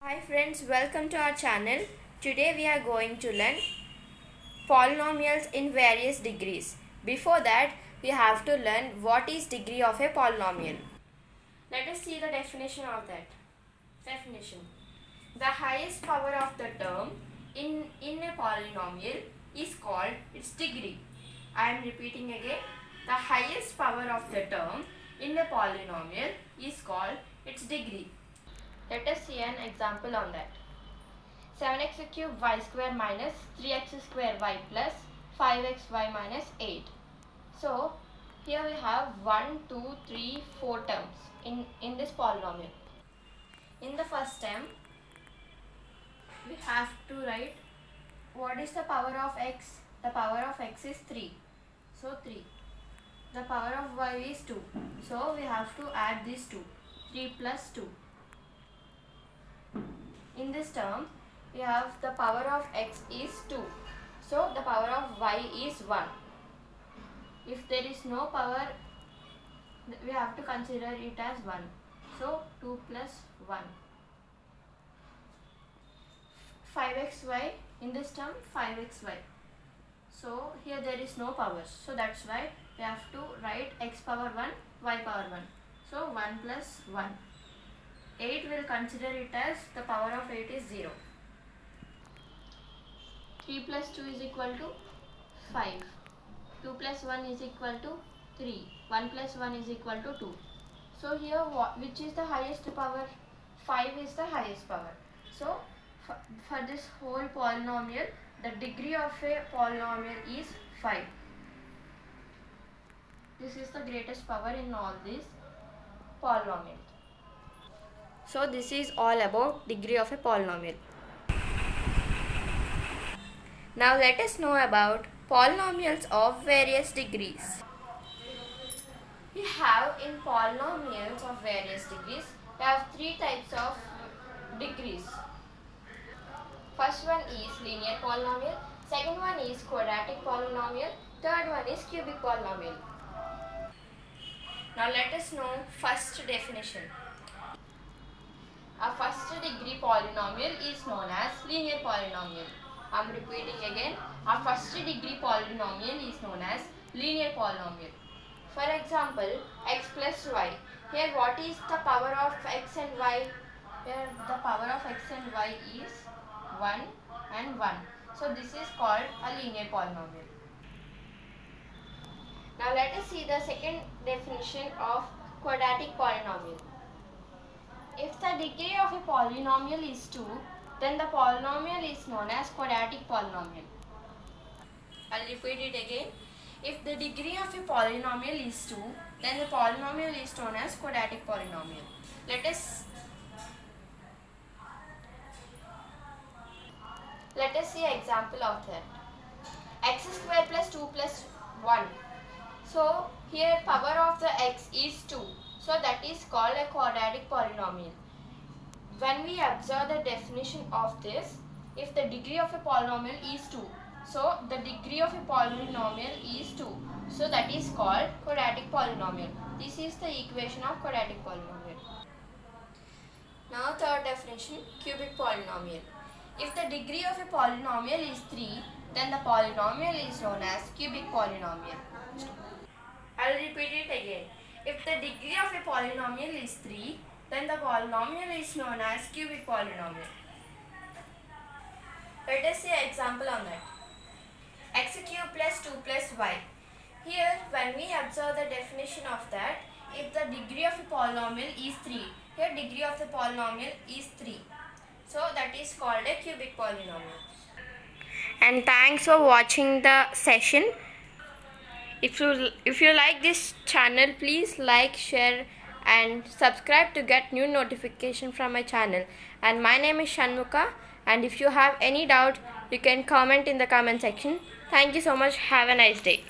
Hi friends, welcome to our channel. Today we are going to learn polynomials in various degrees. Before that, we have to learn what is degree of a polynomial. Let us see the definition of that. Definition. The highest power of the term in a polynomial is called its degree. I am repeating again. The highest power of the term in a polynomial is called its degree. Let us see an example on that. 7x cube y square minus 3x square y plus 5xy minus 8. So, here we have 1, 2, 3, 4 terms in this polynomial. In the first term, we have to write what is the power of x. The power of x is 3. So, 3. The power of y is 2. So, we have to add these 2. 3 plus 2. In this term, we have the power of x is 2. So, the power of y is 1. If there is no power, we have to consider it as 1. So, 2 plus 1. 5xy, in this term 5xy. So, here there is no power. So, that's why we have to write x power 1, y power 1. So, 1 plus 1. 8 will consider it as the power of 8 is 0. 3 plus 2 is equal to 5. 2 plus 1 is equal to 3. 1 plus 1 is equal to 2. So here which is the highest power? 5 is the highest power. So for this whole polynomial, the degree of a polynomial is 5. This is the greatest power in all these polynomials. So this is all about degree of a polynomial. Now let us know about polynomials of various degrees. We have in polynomials of various degrees, we have 3 types of degrees. First one is linear polynomial, second one is quadratic polynomial, third one is cubic polynomial. Now let us know first definition. A first degree polynomial is known as linear polynomial. I am repeating again. A first degree polynomial is known as linear polynomial. For example, x plus y. Here what is the power of x and y? Here the power of x and y is 1 and 1. So this is called a linear polynomial. Now let us see the second definition of quadratic polynomial. If the degree of a polynomial is 2, then the polynomial is known as quadratic polynomial. I'll repeat it again. If the degree of a polynomial is 2, then the polynomial is known as quadratic polynomial. Let us see an example of that. X square plus 2 plus 1. So here power of the x is 2. So that is called a quadratic polynomial. When we observe the definition of this, if the degree of a polynomial is 2, so the degree of a polynomial is 2. So that is called quadratic polynomial. This is the equation of quadratic polynomial. Now third definition, cubic polynomial. If the degree of a polynomial is 3, then the polynomial is known as cubic polynomial. I will repeat it again. If the degree of a polynomial is 3, then the polynomial is known as cubic polynomial. Let us see an example on that. X cube plus 2 plus y. Here when we observe the definition of that, if the degree of a polynomial is 3, here degree of the polynomial is 3. So that is called a cubic polynomial. And thanks for watching the session. If you like this channel, please like, share and subscribe to get new notification from my channel. And my name is Shanmuka, and if you have any doubt, you can comment in the comment section. Thank you so much. Have a nice day.